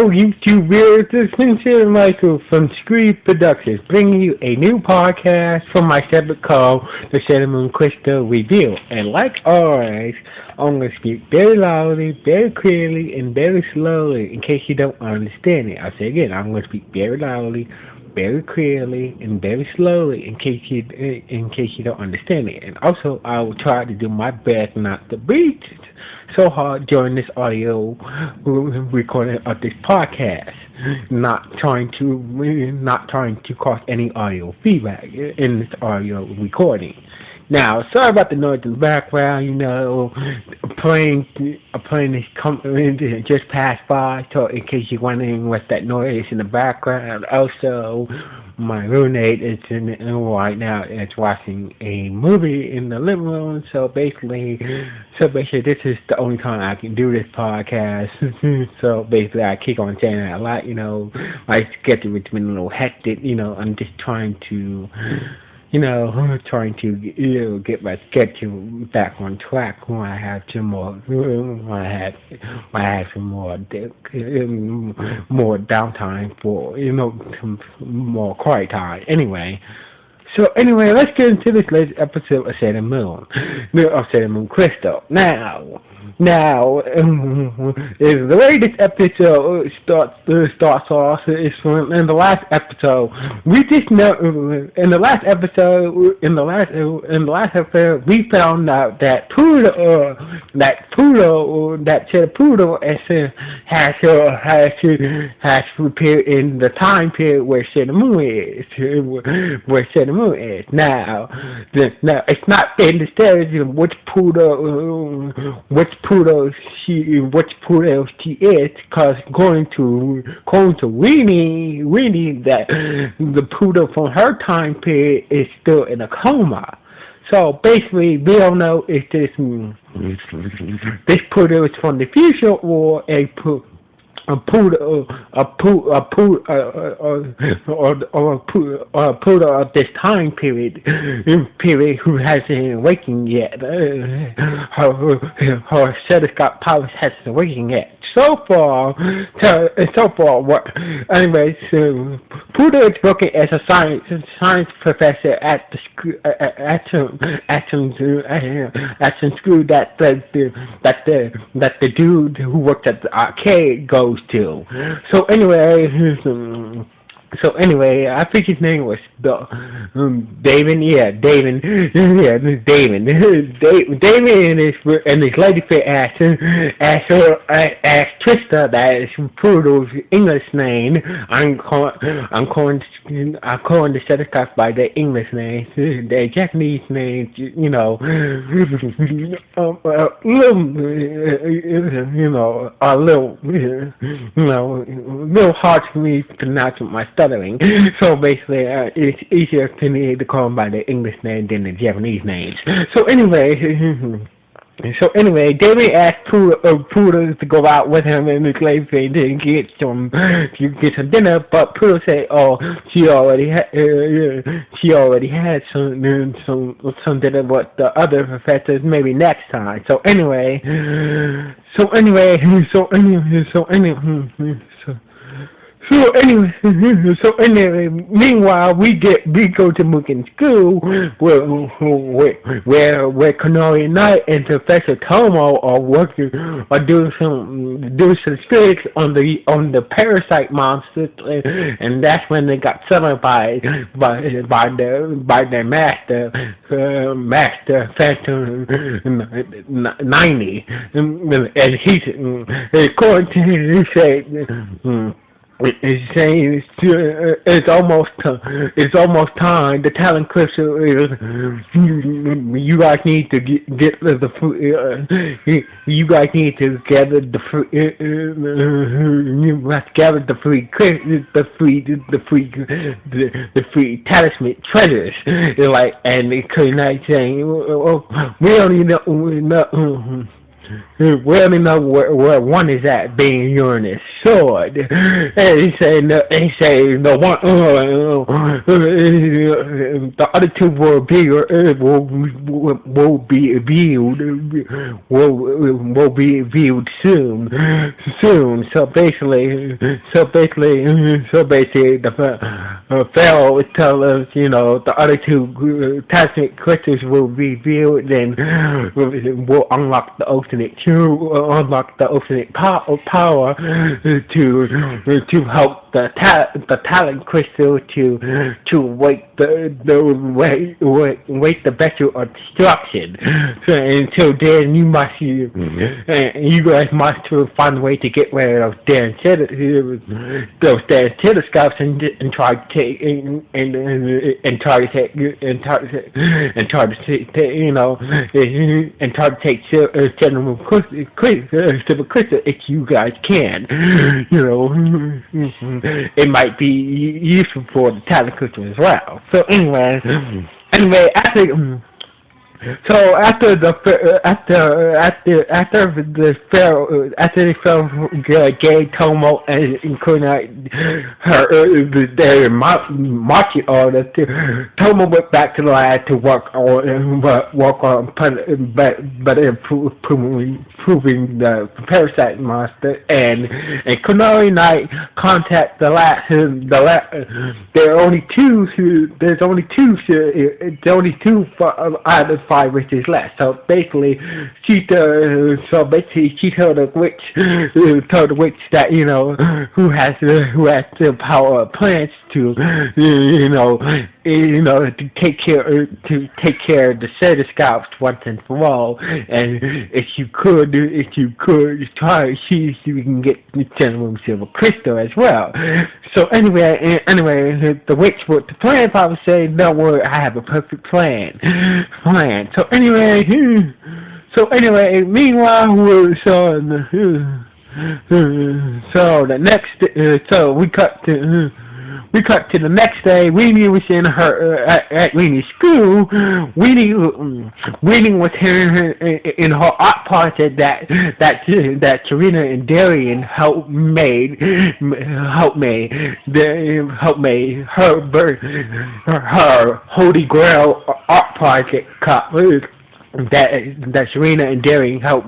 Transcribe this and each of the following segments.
Hello, YouTube viewers. This is Sincere Michael from Scree Productions, bringing you a new podcast from my segment called The Cinnamon Crystal Review. And like always, I'm going to speak very loudly, very clearly, and very slowly in case you don't understand it. I'll say again, I'm going to speak very loudly, very clearly, and very slowly in case you don't understand it. And also, I will try to do my best not to breathe so hard during this audio recording of this podcast, not trying to cause any audio feedback in this audio recording. Now, sorry about the noise in the background. A plane is coming just passed by. So, in case you're wondering what that noise is in the background, also my roommate is right now. It's watching a movie in the living room. So basically, this is the only time I can do this podcast. So basically, I keep on saying that a lot. My schedule has been a little hectic. I'm just trying to get my schedule back on track when I have some more downtime for some more quiet time. Anyway, let's get into this latest episode of Cinnamon Crystal. Now, is the way this episode starts off is from in the last episode. We just know in the last episode we found out that Poodle has appeared in the time period where Cinnamon is. Now it's not in the series which poodle she is, because according to Weenie, that the poodle from her time period is still in a coma. So basically, we don't know if this poodle is from the future or a poodle of this time period who hasn't awakened yet. Her stethoscope powers hasn't awakened yet. So far, what? Anyways, Poodle is working as a science professor at the school that the dude who works at the arcade goes to. So anyway, I think his name was David. Yeah, David. David and his lady friend asked Trista, that is Poodle's English name. I'm calling the stethoscope by their English names. Their Japanese names, a little hard for me to pronounce with my stuttering. So basically, it's easier for me to call them by the English name than the Japanese names. So anyway, David asked Poodle to go out with him and his lady friend to get some dinner, but Poodle said, "Oh, she already had some dinner with the other professors. Maybe next time." So anyway. Meanwhile, we go to Mookin's school where Canary Knight and Professor Tomo are doing some spirits on the parasite monsters, and that's when they got summoned by their master Phantom 90, and he's according to he said. It's saying it's almost time. The talent crystal is. You guys need to get the fruit. You guys need to gather the fruit. You must gather the free talisman treasures. And Night saying, "We only know." we only know where one is at, being Uranus sword. And he say the one, the other two will be revealed, will be revealed soon, soon. So basically, the Pharaoh will tell us, the other two cosmic crystals will be revealed, then will unlock the ultimate power to help the talent crystal to wait the vessel of destruction. So until then, you guys must find a way to get rid of those damn telescopes and try to take and try to take and try to take and try to take General Civil Crystal if you guys can. It might be useful for the talent crystal as well. So anyway, after the Pharaoh gave Tomo and Kunai their marching orders, Tomo went back to the lab to work on proving the parasite monster, and Kunai Knight contact the lab. There's only two out of 5 witches left. So basically, she told the witch that who has the power of plants to to take care of the Cetoscopes once and for all. And if you could try, see if you can get the General Silver Crystal as well. So anyway, the witch with the plan probably said, "No worry, I have a perfect plan." So anyway, meanwhile, we cut to the next day. Weenie was in her at Weenie's school. Weenie was in her art project that Serena and Darian helped made her Holy Grail art project that Serena and Darian helped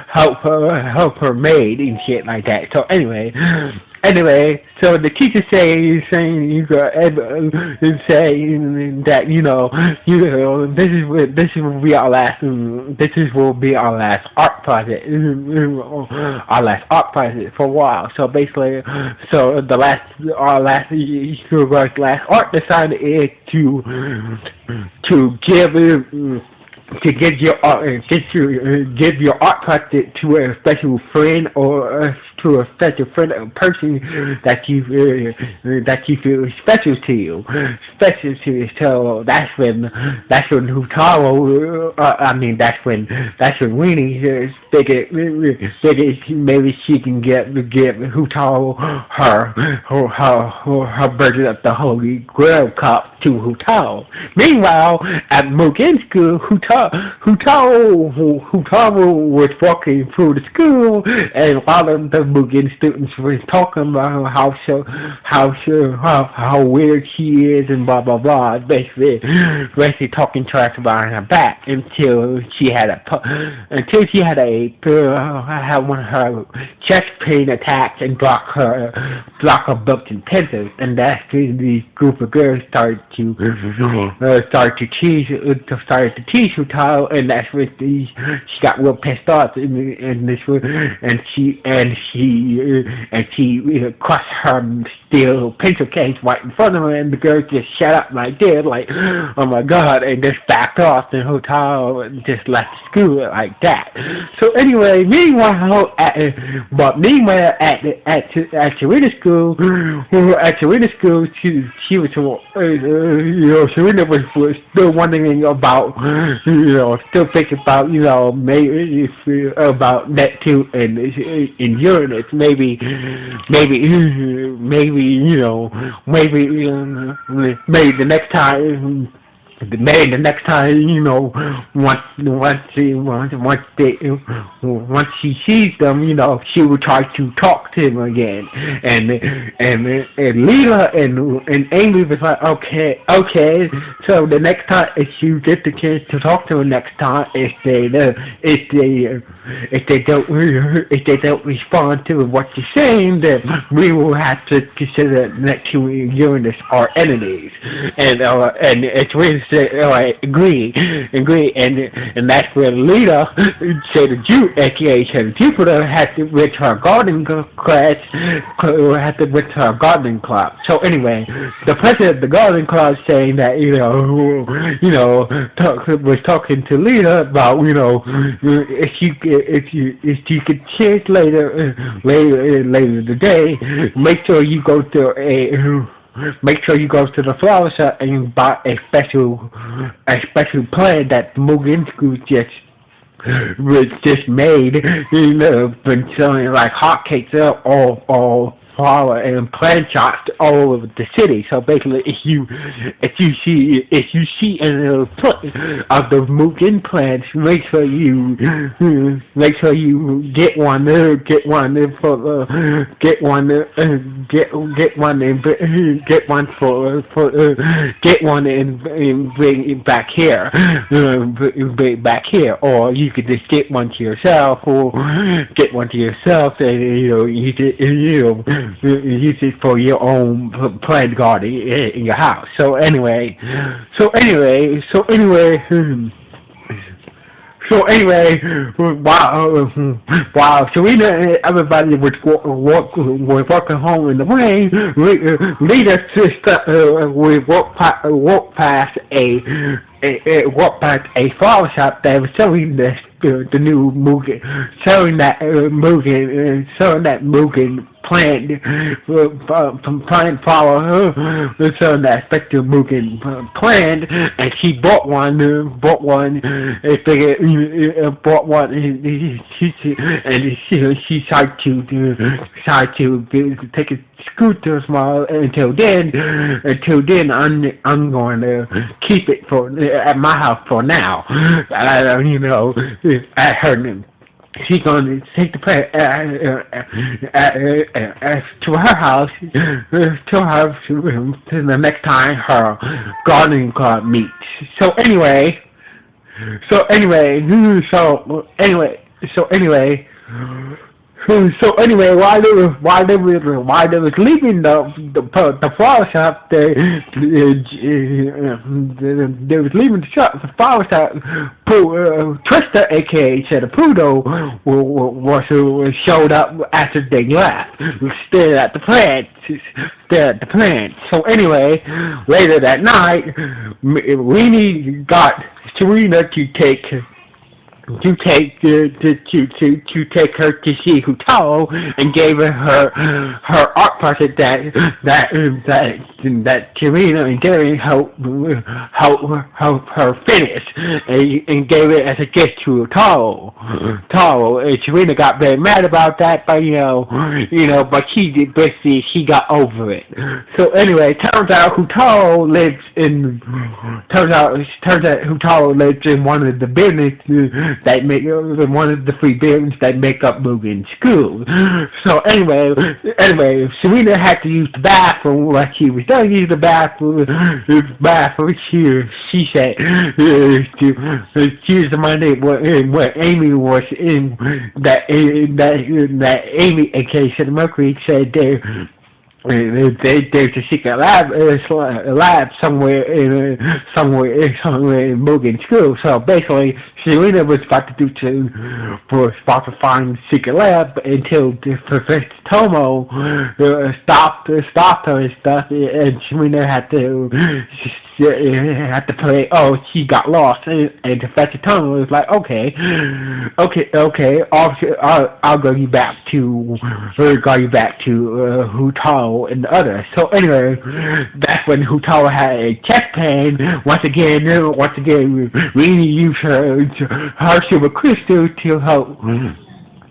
help her maid and shit like that. So anyway, so the teacher saying that this will be our last art project, for a while. So basically, our last art designer is give your art project to a special friend or to a special friend or person that you feel is special to you. So that's when Hutaro. That's when Winnie figured maybe she can give Hutaro her version of the Holy Grail cup to Hutaro. Meanwhile, at Mugen School, Hutaro was walking through the school, and a lot of the Mugen students were talking about how weird she is and blah blah blah. Basically talking trash about her back until she had one of her chest pain attacks and block her books and pencils, and that's when the group of girls started to tease Hutaro, and that's when she got real pissed off, and she crushed her steel pencil case right in front of her, and the girls just shut up like this, like, oh my god, and just backed off, and Hutaro just left school like that. So anyway, meanwhile at Serena's school, she was Serena was still wondering about, still thinking about, maybe about Neptune and Uranus. Maybe the next time maybe the next time, once she sees them, she will try to talk to him again. And Leela and Amy was like, okay. So the next time, if you get the chance to talk to her next time, if they don't respond to what you're saying, then we will have to consider that you and us are enemies. And it's really agree, and that's where Lita said aka said Jupiter had to with her gardening class, had to with her gardening club. So anyway, the president of the gardening club saying that was talking to Lita about if you could chance later today, make sure you go to the flower shop and buy a special plant that Mugen School was just made, been selling like hotcakes all flower and plant shops all over the city. So basically, if you see any of the Mugen plants, make sure you get one and bring it back here, or you could just get one to yourself, and use it for your own plant garden in your house. So anyway, while Serena and everybody was walking home in the rain, Lita's sister walked past a flower shop that was selling the new Mugen, selling that Mugen plant flower, selling that special Mugen plant, and she bought one, and she tried to take a scooter small. Until then, I'm going to keep it at my house for now. At her name. She's going to take the plant to her house, to the next time her gardening club meets. So anyway, while they was leaving the flower shop, they was leaving the flower shop. Twister, aka said a Pluto, showed up after they left, stared at the plant. So anyway, later that night, Weenie got Serena to take her to see Hutaro, and gave her art project that Serena and Gary helped her finish, and gave it as a gift to Hutaro. And Serena got very mad about that, but but she got over it. So anyway, turns out Hutaro lives in one of the businesses that make one of the three buildings that make up Mugen School. So anyway, Serena had to use the bathroom. When she was done using the bathroom, she said she was the Monday where Amy was in. That Amy, aka Mercury, said there. There's a secret lab somewhere in Mugen School. So basically, Serena was about to find the secret lab until Professor Tomo stopped her and stuff, and Serena had to play. Oh, she got lost, and Professor Tomo was like, okay, I'll go you back to Hutaro and the others. So anyway, that's when Hutaro had a chest pain. Once again, we used her silver crystal to help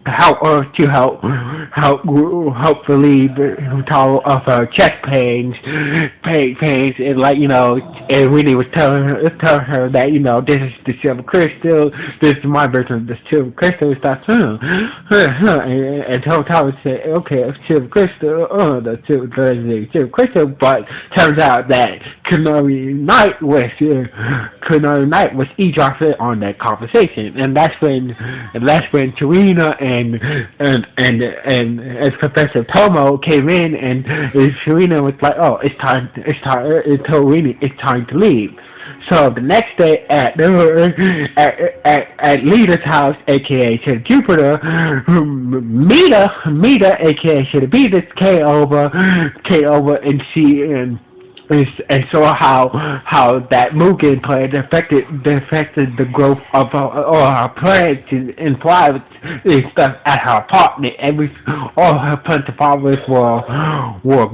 help relieve all of her chest pains, and like and Winnie was telling her that this is the silver crystal, this is my version of the silver crystal, and stuff. And Total said, okay, silver crystal, the silver crystal, but turns out that Canary Knight was eavesdropping on that conversation, and that's when Serena and as Professor Tomo came in, and Serena was like, "Oh, it told Winnie it's time to leave." So the next day at Lita's house, aka Sir Jupiter, Mita, aka Sir Venus, came over, and she and saw how that Mugen plan affected the growth of her plants and flowers and stuff at her apartment. All her plants and flowers were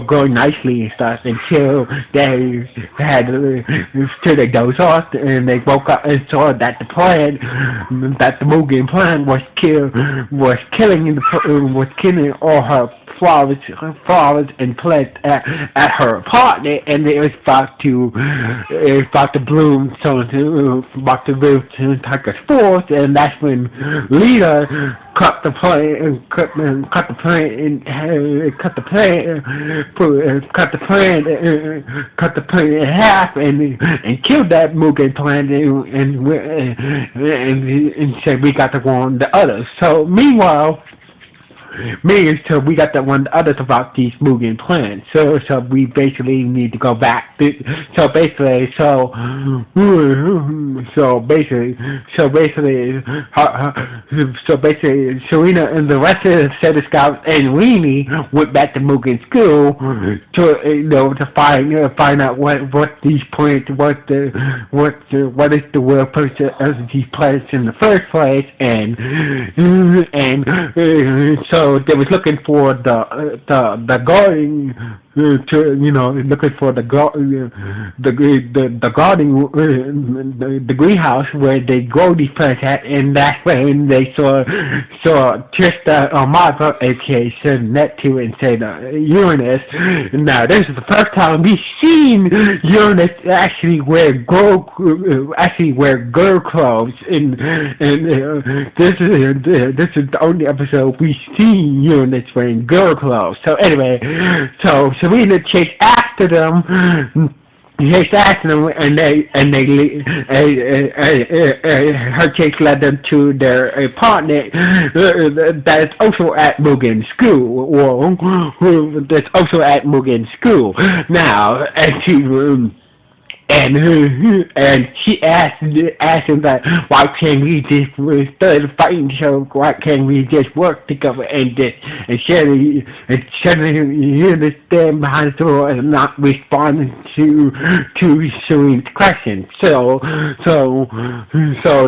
growing nicely and stuff until they had till they dozed off and they woke up and saw that the Mugen plan was killing all her flowers and plants at her apartment, and it was about to bloom, about to bloom like a spores, and that's when Lita cut the plant in half and killed that Mugen plant and said we got to go on the others. So meanwhile, so we got that one others about these Mugen plans. So we basically need to go back. So basically, Serena and the rest of the set of scouts and Weenie went back to Mugen school to find out what these plants, what is the real purpose of these plants in the first place, and so they was looking for the garden looking for the garden, the greenhouse where they grow these plants at, and that's when they saw Trista or Martha, aka Neptune, and said Uranus. Now this is the first time we've seen Uranus actually wear girl clothes, and this is the only episode we've seen Uranus wearing girl clothes. So anyway, so Serena chased after them. And her chase led them to their apartment that's also at Mugen School, or that's also at Mugen School. Now, and she asked him that why can't we just instead of fighting, so why can't we just work together and instead of stand behind the door and not responding to Serene's question. So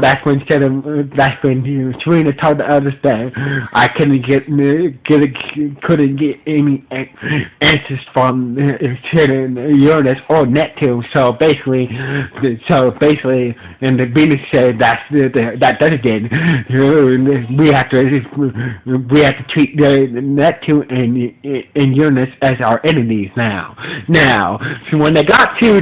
that's when Serena told the others that I couldn't get any answers from Uranus or Neptune. So basically, and the Venus said that doesn't. We have to treat the Neptune and Uranus as our enemies now. So when they got to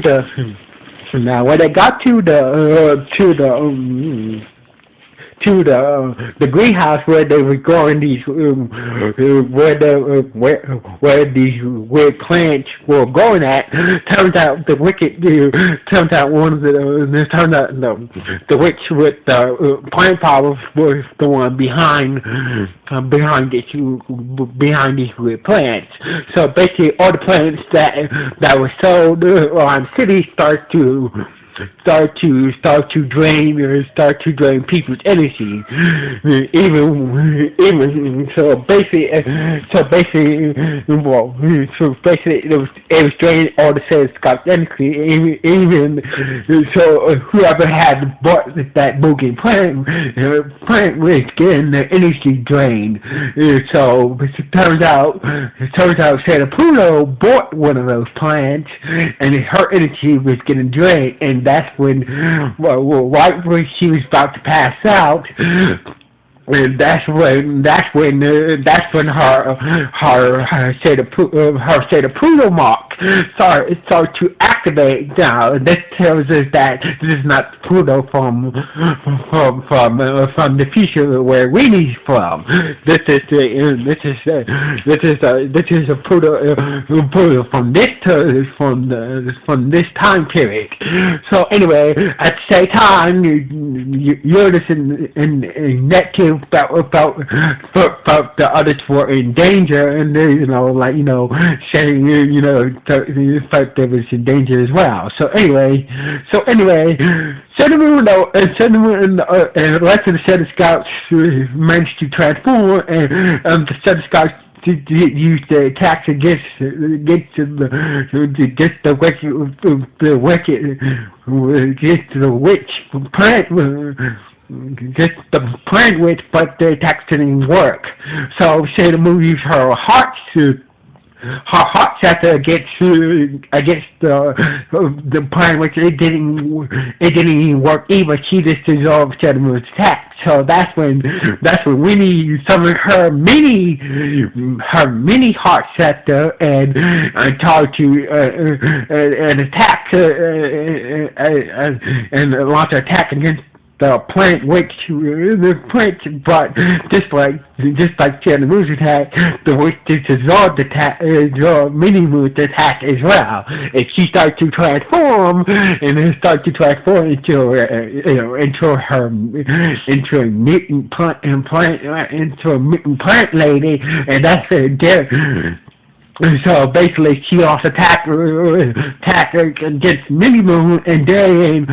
the greenhouse where they were growing these where these weird plants were growing at. Turns out the witch with the plant powers was the one behind these weird plants. So basically, all the plants that were sold around the city start to drain people's energy. Even so basically it was draining all the sales Scott's energy. Even so, whoever had bought that Mugen plant was getting their energy drained. So it turns out Santa Pluto bought one of those plants, and her energy was getting drained, and right when she was about to pass out, and that's when her state of Pluto mark start to activate. Now this tells us that this is not Pluto from the future where Winnie's from. This is a Pluto from this time period. So anyway, at the same time, Uranus and Neptune felt the others were in danger, and they, saying, felt they was in danger as well. So anyway, Sun and Moon, and the rest of the Sun Scouts managed to transform, and the Sun Scouts use the attacks against the witch witch, but the attacks didn't work. So Sailor Moon used her heart chakra against the plan, which it didn't even work either. She just dissolved Sailor Moon's attack. So that's when Winnie summoned her mini heart chakra and tried to and attack and launch an attack against the plant witch, but just like Sailor Moon's attack, the witch just dissolved Mini Moon's attack as well. And she started to transform, and then started to transform into a mutant plant lady, and that's so basically, she lost attack against Mini Moon, and Darian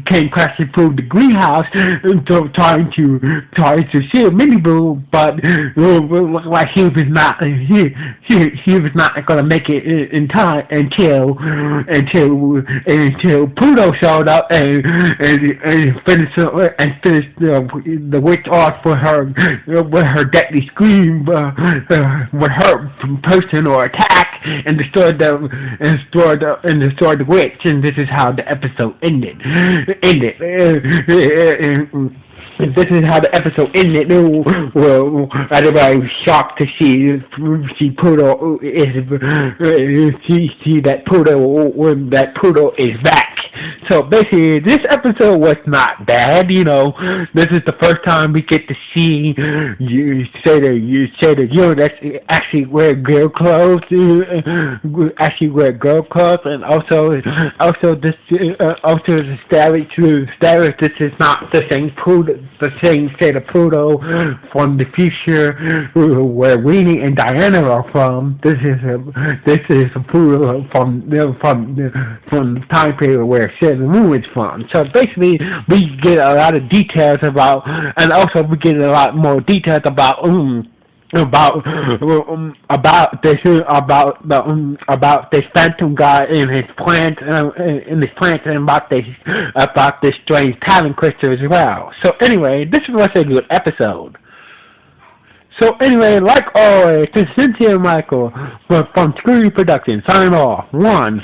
came crashing through the greenhouse, trying to shield Mini Moon, but looked like he was not going to make it in time until Pluto showed up and finished the witch off with her deadly scream. Her personal attack and destroyed the witch, and this is how the episode ended. This is how the episode ended. Well, everybody was shocked to see Pluto that Pluto is back. So basically, this episode was not bad. This is the first time we get to see you say that actually wear girl clothes, and also the Starry. This is not the same state of Pluto from the future where Weenie and Diana are from. This is a Pluto from the time period where Sailor Moon is from. So basically, we get a lot of details about, and also we get a lot more details about this phantom guy in his plant and about this strange talent crystal as well. So anyway, this was a good episode. So anyway, like always, this is Cynthia and Michael from Screwy Productions signing off. 1.